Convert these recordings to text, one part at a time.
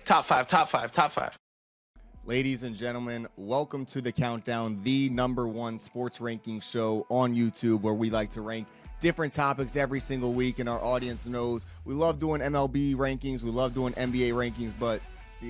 Top five, top five, top five. Ladies and gentlemen, welcome to The Countdown, the #1 sports ranking show on YouTube, where we like to rank different topics every single week, and our audience knows we love doing MLB rankings, we love doing NBA rankings, but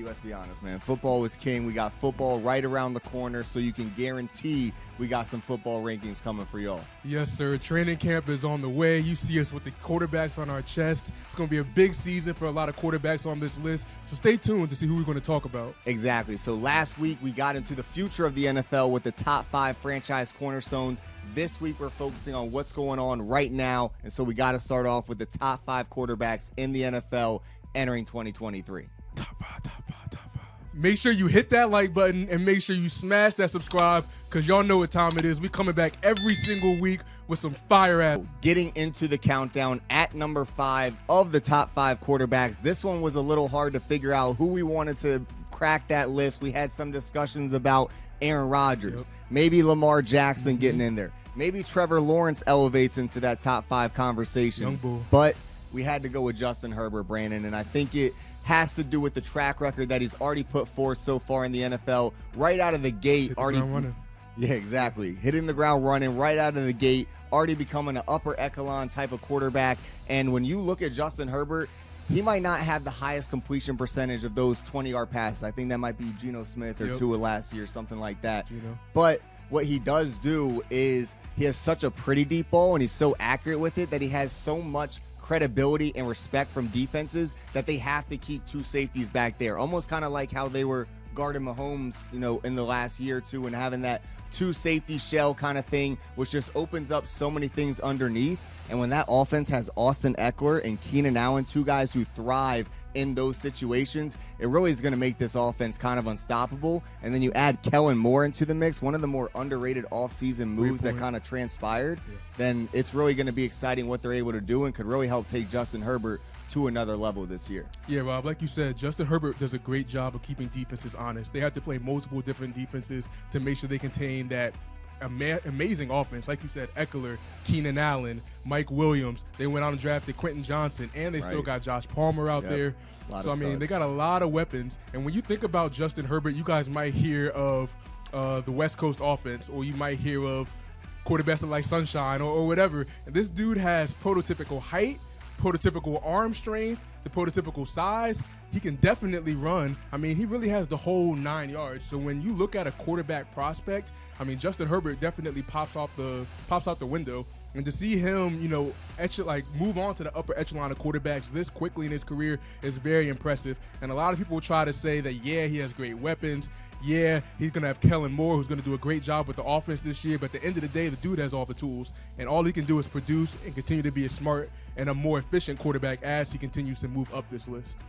let's be honest, man. Football is king. We got football right around the corner, so you can guarantee we got some football rankings coming for y'all. Yes, sir. Training camp is on the way. You see us with the quarterbacks on our chest. It's going to be a big season for a lot of quarterbacks on this list, so stay tuned to see who we're going to talk about. Exactly. So last week, we got into the future of the NFL with the top 5 franchise cornerstones. This week, we're focusing on what's going on right now, and so we got to start off with the top 5 quarterbacks in the NFL entering 2023. Top five. Make sure you hit that like button and make sure you smash that subscribe, because y'all know what time it is. We coming back every single week with some fire ass. Getting into the countdown at number 5 of the top 5 quarterbacks. This one was a little hard to figure out who we wanted to crack that list. We had some discussions about Aaron Rodgers, maybe Lamar Jackson getting in there. Maybe Trevor Lawrence elevates into that top 5 conversation. Young bull. But we had to go with Justin Herbert, Brandon, and I think it has to do with the track record that he's already put forth so far in the NFL. Right out of the gate, running. Yeah, exactly. Hitting the ground running right out of the gate, already becoming an upper echelon type of quarterback. And when you look at Justin Herbert, he might not have the highest completion percentage of those 20-yard passes. I think that might be Geno Smith or Tua last year, something like that. But what he does do is he has such a pretty deep ball, and he's so accurate with it that he has so much credibility and respect from defenses that they have to keep 2 safeties back there. Almost kind of like how they were guarding Mahomes, in the last year or two, and having that 2 safety shell kind of thing, which just opens up so many things underneath. And when that offense has Austin Eckler and Keenan Allen, 2 guys who thrive in those situations, it really is going to make this offense kind of unstoppable. And then you add Kellen Moore into the mix, one of the more underrated offseason moves that kind of transpired, then it's really going to be exciting what they're able to do and could really help take Justin Herbert to another level this year. Yeah, Rob, like you said, Justin Herbert does a great job of keeping defenses honest. They have to play multiple different defenses to make sure they contain that amazing offense. Like you said, Eckler, Keenan Allen, Mike Williams. They went out and drafted Quentin Johnson, and they still got Josh Palmer out there. So, they got a lot of weapons. And when you think about Justin Herbert, you guys might hear of the West Coast offense, or you might hear of quarterbacks like Sunshine or whatever. And this dude has prototypical height, prototypical arm strength, the prototypical size. He can definitely run. He really has the whole 9 yards. So when you look at a quarterback prospect, Justin Herbert definitely pops out the window. And to see him, move on to the upper echelon of quarterbacks this quickly in his career is very impressive. And a lot of people try to say that, he has great weapons. Yeah, he's going to have Kellen Moore, who's going to do a great job with the offense this year. But at the end of the day, the dude has all the tools. And all he can do is produce and continue to be a smart and a more efficient quarterback as he continues to move up this list.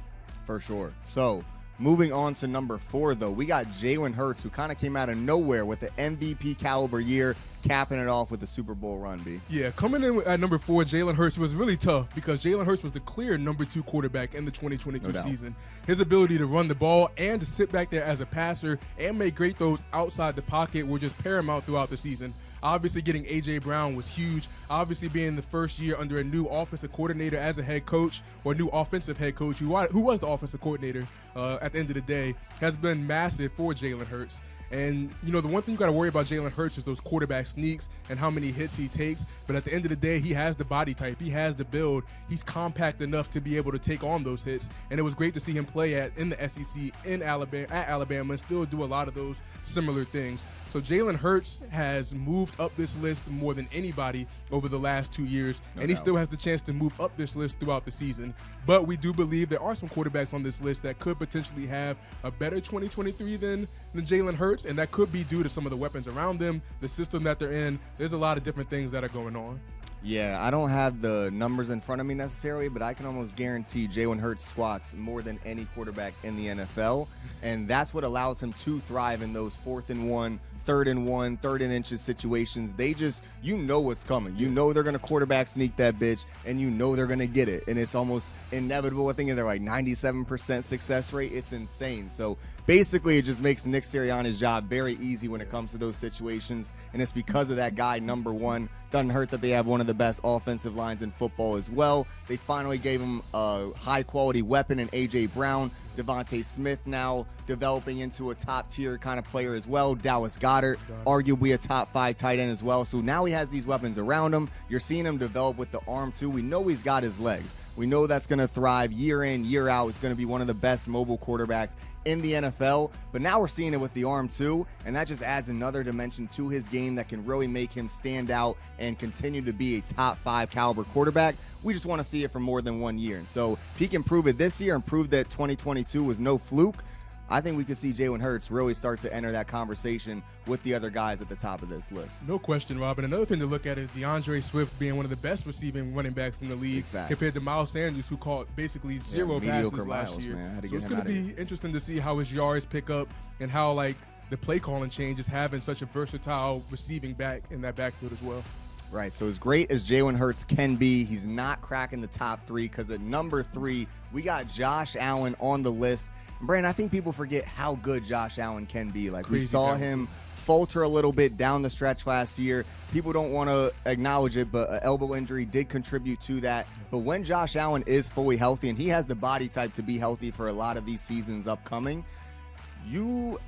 For sure. So, moving on to number 4, though, we got Jalen Hurts, who kind of came out of nowhere with the MVP caliber year, capping it off with the Super Bowl run, B. Yeah, coming in at number 4, Jalen Hurts was really tough because Jalen Hurts was the clear number 2 quarterback in the 2022 season. His ability to run the ball and to sit back there as a passer and make great throws outside the pocket were just paramount throughout the season. Obviously, getting A.J. Brown was huge. Obviously, being the first year under a new offensive coordinator as a head coach, or new offensive head coach, who was the offensive coordinator at the end of the day, has been massive for Jalen Hurts. And, the one thing you got to worry about Jalen Hurts is those quarterback sneaks and how many hits he takes. But at the end of the day, he has the body type. He has the build. He's compact enough to be able to take on those hits. And it was great to see him play in the SEC at Alabama and still do a lot of those similar things. So Jalen Hurts has moved up this list more than anybody over the last 2 years, and he still has the chance to move up this list throughout the season. But we do believe there are some quarterbacks on this list that could potentially have a better 2023 than Jalen Hurts, and that could be due to some of the weapons around them, the system that they're in. There's a lot of different things that are going on. Yeah, I don't have the numbers in front of me necessarily, but I can almost guarantee Jalen Hurts squats more than any quarterback in the NFL, and that's what allows him to thrive in those 4th and 1, third and 1, third and inches situations, they just, you know what's coming. You know they're going to quarterback sneak that bitch, and you know they're going to get it. And it's almost inevitable. I think they're like 97% success rate. It's insane. So basically, it just makes Nick Sirianni's job very easy when it comes to those situations. And it's because of that guy, number one. Doesn't hurt that they have one of the best offensive lines in football as well. They finally gave him a high-quality weapon in A.J. Brown. Devontae Smith now developing into a top-tier kind of player as well. Dallas Goedert, arguably a top-5 tight end as well. So now he has these weapons around him. You're seeing him develop with the arm, too. We know he's got his legs. We know that's going to thrive year in, year out. It's going to be one of the best mobile quarterbacks in the NFL. But now we're seeing it with the arm, too, and that just adds another dimension to his game that can really make him stand out and continue to be a top-5 caliber quarterback. We just want to see it for more than 1 year. And so if he can prove it this year and prove that 2022 was no fluke, I think we could see Jalen Hurts really start to enter that conversation with the other guys at the top of this list. No question, Rob. And another thing to look at is DeAndre Swift being one of the best receiving running backs in the league compared to Miles Sanders, who caught basically zero passes last year. So it's going to be interesting to see how his yards pick up and how, like, the play calling change is having such a versatile receiving back in that backfield as well. Right, so as great as Jalen Hurts can be, he's not cracking the top 3 because at number 3, we got Josh Allen on the list. And Brandon, I think people forget how good Josh Allen can be. Like, we saw him falter a little bit down the stretch last year. People don't want to acknowledge it, but an elbow injury did contribute to that. But when Josh Allen is fully healthy, and he has the body type to be healthy for a lot of these seasons upcoming, you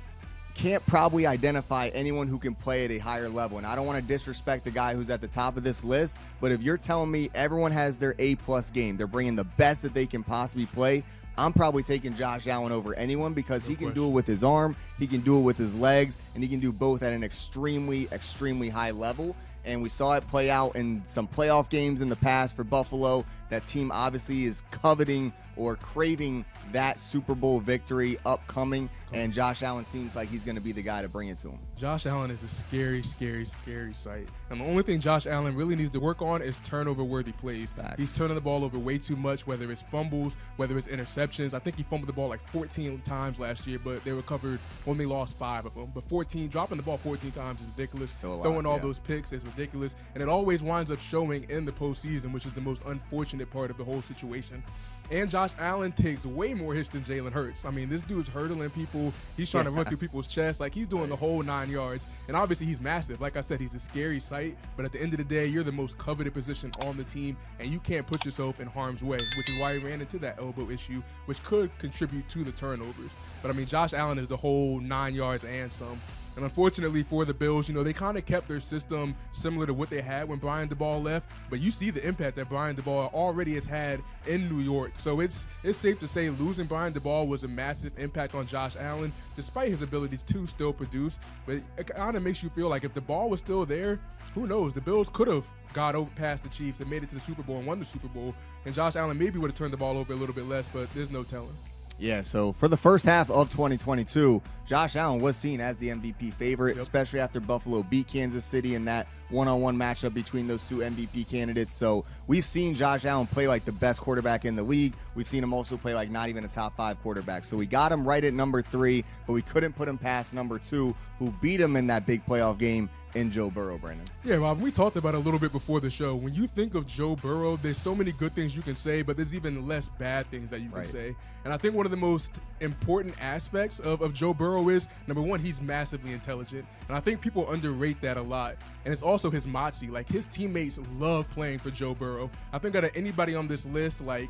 can't probably identify anyone who can play at a higher level. And I don't want to disrespect the guy who's at the top of this list, but if you're telling me everyone has their A-plus game, they're bringing the best that they can possibly play, I'm probably taking Josh Allen over anyone because he can do it with his arm, he can do it with his legs, and he can do both at an extremely, extremely high level. And we saw it play out in some playoff games in the past for Buffalo. That team obviously is coveting or craving that Super Bowl victory upcoming, and Josh Allen seems like he's going to be the guy to bring it to him. Josh Allen is a scary, scary, scary sight. And the only thing Josh Allen really needs to work on is turnover-worthy plays. Facts. He's turning the ball over way too much, whether it's fumbles, whether it's interceptions. I think he fumbled the ball like 14 times last year, but they recovered, only lost 5 of them. But dropping the ball 14 times is ridiculous. Throwing all those picks is ridiculous. And it always winds up showing in the postseason, which is the most unfortunate part of the whole situation. And Josh Allen takes way more hits than Jalen Hurts. I mean, this dude's hurdling people. He's trying to run through people's chests. Like, he's doing the whole 9 yards. And obviously, he's massive. Like I said, he's a scary sight. But at the end of the day, you're the most coveted position on the team, and you can't put yourself in harm's way, which is why he ran into that elbow issue, which could contribute to the turnovers. But, I mean, Josh Allen is the whole 9 yards and some. And unfortunately for the Bills, you know, they kind of kept their system similar to what they had when Brian Daboll left. But you see the impact that Brian Daboll already has had in New York. So it's safe to say losing Brian Daboll was a massive impact on Josh Allen, despite his abilities to still produce. But it kind of makes you feel like if the ball was still there, who knows? The Bills could have got over past the Chiefs and made it to the Super Bowl and won the Super Bowl. And Josh Allen maybe would have turned the ball over a little bit less, but there's no telling. Yeah, so for the first half of 2022, Josh Allen was seen as the MVP favorite, especially after Buffalo beat Kansas City in that one-on-one matchup between those two MVP candidates. So we've seen Josh Allen play like the best quarterback in the league. We've seen him also play like not even a top 5 quarterback. So we got him right at number 3, but we couldn't put him past number 2, who beat him in that big playoff game in Joe Burrow, Brandon. Yeah, Rob, we talked about it a little bit before the show. When you think of Joe Burrow, there's so many good things you can say, but there's even less bad things that you can say. And I think one of the most important aspects of Joe Burrow is, number one, he's massively intelligent. And I think people underrate that a lot. And it's also his moxie. Like, his teammates love playing for Joe Burrow. I think out of anybody on this list, like,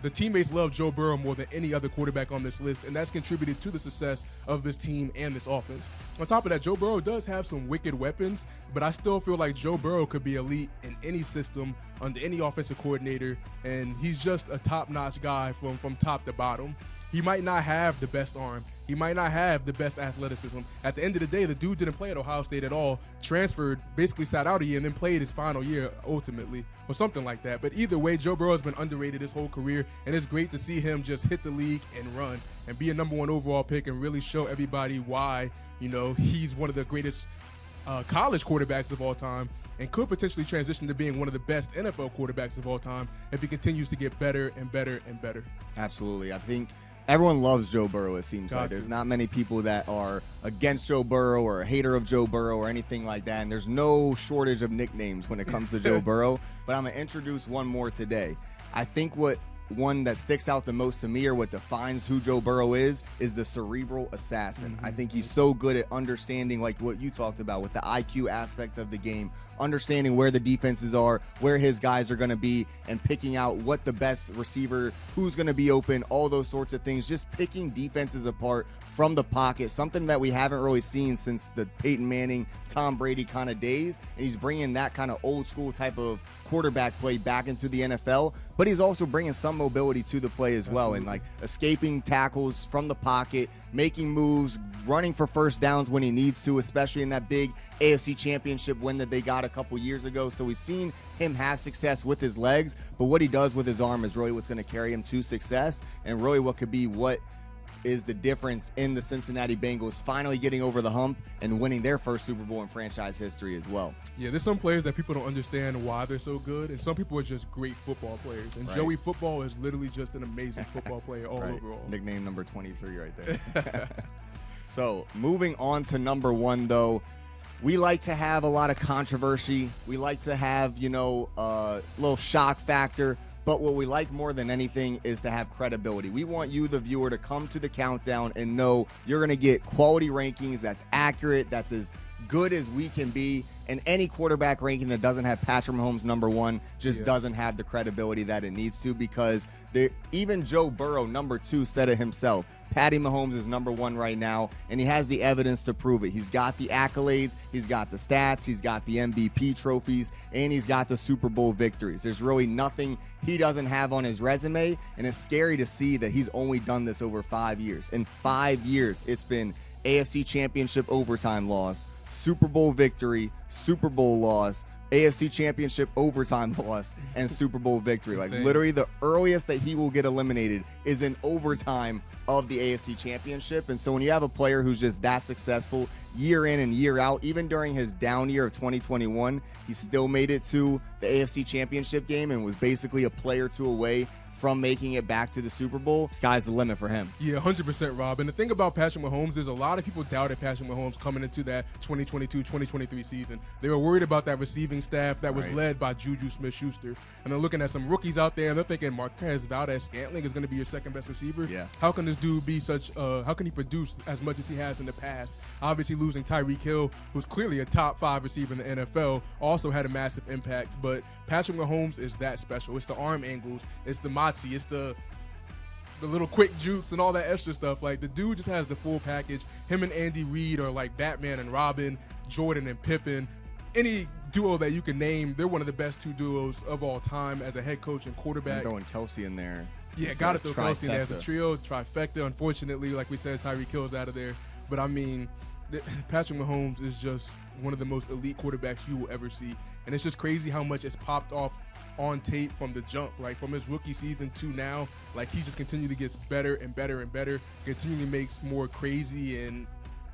the teammates love Joe Burrow more than any other quarterback on this list, and that's contributed to the success of this team and this offense. On top of that, Joe Burrow does have some wicked weapons, but I still feel like Joe Burrow could be elite in any system, under any offensive coordinator, and he's just a top-notch guy from top to bottom. He might not have the best arm. He might not have the best athleticism. At the end of the day, the dude didn't play at Ohio State at all, transferred, basically sat out a year, and then played his final year ultimately, or something like that. But either way, Joe Burrow has been underrated his whole career, and it's great to see him just hit the league and run and be a number 1 overall pick and really show everybody why, you know, he's one of the greatest college quarterbacks of all time and could potentially transition to being one of the best NFL quarterbacks of all time if he continues to get better and better and better. Absolutely. I think Everyone loves Joe Burrow, it seems like. There's not many people that are against Joe Burrow or a hater of Joe Burrow or anything like that. And there's no shortage of nicknames when it comes to Joe Burrow. But I'm going to introduce one more today. I think one that sticks out the most to me, or what defines who Joe Burrow is the cerebral assassin. I think he's so good at understanding, like what you talked about with the IQ aspect of the game, understanding where the defenses are, where his guys are going to be, and picking out what the best receiver, who's going to be open, all those sorts of things, just picking defenses apart from the pocket, something that we haven't really seen since the Peyton Manning, Tom Brady kind of days. And he's bringing that kind of old school type of quarterback play back into the NFL, but he's also bringing some mobility to the play as well. And like escaping tackles from the pocket, making moves, running for first downs when he needs to, especially in that big AFC Championship win that they got a couple years ago. So we've seen him have success with his legs, but what he does with his arm is really what's going to carry him to success, and really what could be what is the difference in the Cincinnati Bengals finally getting over the hump and winning their first Super Bowl in franchise history as well. Yeah, there's some players that people don't understand why they're so good, and some people are just great football players. And Joey Football is literally just an amazing football player overall. Nickname number 23 right there. So moving on to number 1, though. We like to have a lot of controversy. We like to have, a little shock factor. But what we like more than anything is to have credibility. We want you, the viewer, to come to the countdown and know you're going to get quality rankings that's accurate, that's as good as we can be. And any quarterback ranking that doesn't have Patrick Mahomes number 1 just doesn't have the credibility that it needs to, because even Joe Burrow, number 2, said it himself. Patty Mahomes is number 1 right now, and he has the evidence to prove it. He's got the accolades, he's got the stats, he's got the MVP trophies, and he's got the Super Bowl victories. There's really nothing he doesn't have on his resume, and it's scary to see that he's only done this over 5 years. In 5 years, it's been AFC Championship overtime loss, Super Bowl victory, Super Bowl loss, AFC Championship overtime loss, and Super Bowl victory. Like literally the earliest that he will get eliminated is in overtime of the AFC Championship. And so when you have a player who's just that successful year in and year out, even during his down year of 2021, he still made it to the AFC Championship game and was basically a play or two away from making it back to the Super Bowl. Sky's the limit for him. Yeah, 100%, Rob. And the thing about Patrick Mahomes is a lot of people doubted Patrick Mahomes coming into that 2022-2023 season. They were worried about that receiving staff that was led by Juju Smith-Schuster. And they're looking at some rookies out there, and they're thinking Marquez Valdez-Scantling is going to be your second best receiver. Yeah. How can this dude be how can he produce as much as he has in the past? Obviously losing Tyreek Hill, who's clearly a top 5 receiver in the NFL, also had a massive impact. But Patrick Mahomes is that special. It's the arm angles, it's the moxie, it's the little quick jukes and all that extra stuff. Like, the dude just has the full package. Him and Andy Reid are like Batman and Robin, Jordan and Pippen. Any duo that you can name, they're one of the best 2 duos of all time as a head coach and quarterback. I'm throwing Kelsey in there. Yeah, got to throw Kelsey in there as a trio, trifecta. Unfortunately, like we said, Tyreek Hill's out of there. But I mean, Patrick Mahomes is just one of the most elite quarterbacks you will ever see. And it's just crazy how much it's popped off on tape from the jump, like from his rookie season to now. Like, he just continually gets better and better and better, continually makes more crazy and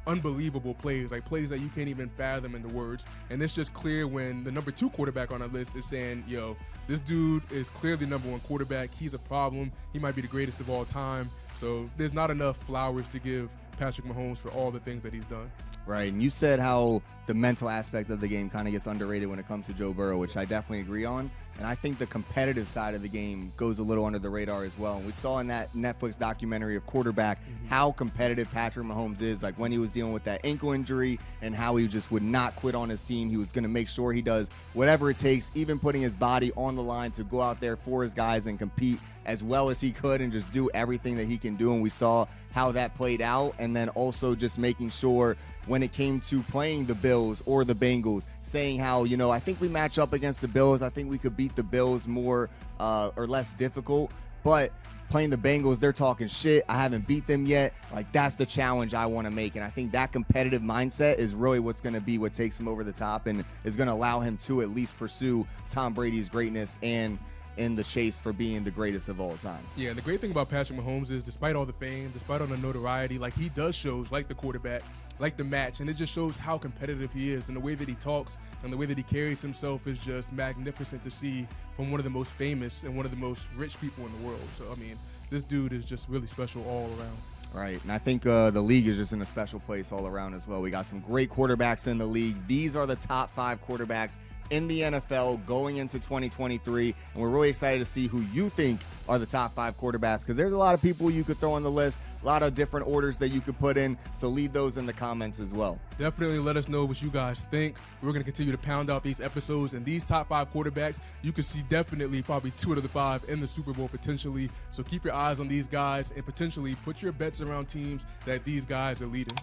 unbelievable plays, like plays that you can't even fathom in the words. And it's just clear when the number 2 quarterback on our list is saying, yo, this dude is clearly number 1 quarterback. He's a problem. He might be the greatest of all time. So there's not enough flowers to give Patrick Mahomes for all the things that he's done. Right, and you said how the mental aspect of the game kind of gets underrated when it comes to Joe Burrow, which I definitely agree on. And I think the competitive side of the game goes a little under the radar as well. And we saw in that Netflix documentary of Quarterback how competitive Patrick Mahomes is, like when he was dealing with that ankle injury and how he just would not quit on his team. He was going to make sure he does whatever it takes, even putting his body on the line to go out there for his guys and compete as well as he could and just do everything that he can do. And we saw how that played out. And then also just making sure when it came to playing the Bills or the Bengals, saying how, I think we match up against the Bills. I think we could beat the Bills more or less difficult. But playing the Bengals, they're talking shit. I haven't beat them yet. Like, that's the challenge I want to make. And I think that competitive mindset is really what's going to be what takes him over the top and is going to allow him to at least pursue Tom Brady's greatness and in the chase for being the greatest of all time. Yeah, and the great thing about Patrick Mahomes is despite all the fame, despite all the notoriety, like, he does shows like the Quarterback, like the Match, and it just shows how competitive he is, and the way that he talks and the way that he carries himself is just magnificent to see from one of the most famous and one of the most rich people in the world. So, I mean, this dude is just really special all around. Right, and I think the league is just in a special place all around as well. We got some great quarterbacks in the league. These are the top 5 quarterbacks in the NFL going into 2023, and we're really excited to see who you think are the top 5 quarterbacks, because there's a lot of people you could throw on the list, a lot of different orders that you could put in, so leave those in the comments as well. Definitely let us know what you guys think. We're going to continue to pound out these episodes, and these top 5 quarterbacks, you can see definitely probably 2 out of the 5 in the Super Bowl potentially, so keep your eyes on these guys and potentially put your bets around teams that these guys are leading.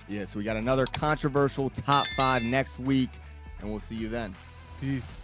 Yeah, so we got another controversial top 5 next week, and we'll see you then. Peace.